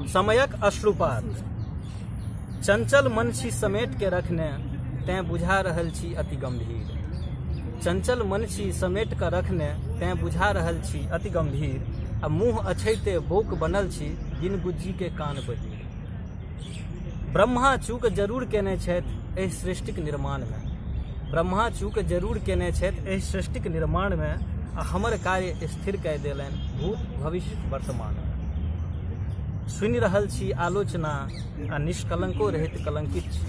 समयक अश्रुपात। चंचल मन छी समेट के रखने, तैं बुझा रहल छी अति गंभीर। चंचल मन छी समेट के रखने, तैं बुझा रहल छी अति गंभीर। आ मुँह अछैते बोक बनल छी, बिन गुज्जी के कान बहीर। ब्रह्मा चूक जरूर केने छथि एहि सृष्टिक निर्माण में। ब्रह्मा चूक जरूर केने छथि एहि सृष्टिक निर्माण में, आ हमर कार्य स्थिर कऽ देलनि भूत भविष्य वर्तमान। सुनि रहल छी आलोचना, आ निष्कलंको रहित कलंकित छी।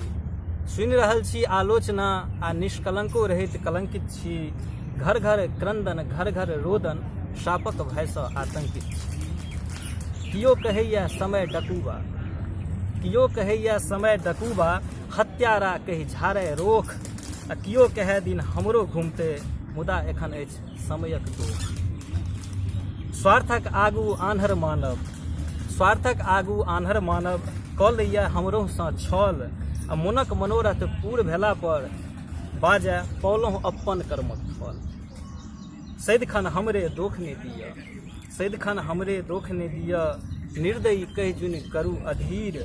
सुनि रहल छी आलोचना, आ निष्कलंको रहित कलंकित छी। घर घर क्रंदन, घर घर रोदन, शापक भय सँ आतंकित छी। कियो कहैया समय डकूबा, कियो कहैया समय डकूबा, हत्यारा कहि झाड़ै रोख। आ कियो कहै दिन हमरो घुमते, मुदा एखन अछि समयक दोख। स्वार्थक आगू आन्हर मानव, स्वार्थक आगू आन्हर मानव, कऽ लैया हमरो सँ छल। आ मोनक मनोरथ पूर भेला पर, बाजै पौलहुँ अपन कर्मक फल। सदिखन हमरे दोख ने दिअ, सदिखन हमरे दोख ने दिअ, निर्दयी कहि जुनि करू अधीर।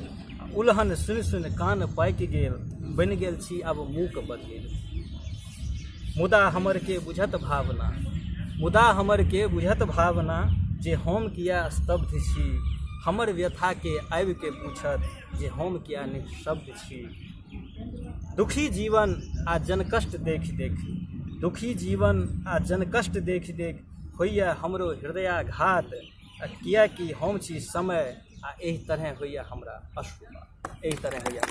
उल्हन सुनि सुनि कान पाकि गेल, बनि गेल छी आब मूक बधिर। मुदा हमर के बुझत भावना, मुदा हमर के बुझत भावना, जे हम किया स्तब्ध छी। हमर व्यथा के आबि के पूछत, जे हम किया निःशब्द छी। दुखी जीवन आ जन कष्ट देख देख, दुखी जीवन आ जन कष्ट देख देख, होइया हमरो हृदयाघात। किया कि हम छी समय, आ एहि तरह होइया हमरा अश्रुपात। एहि तरह होइया।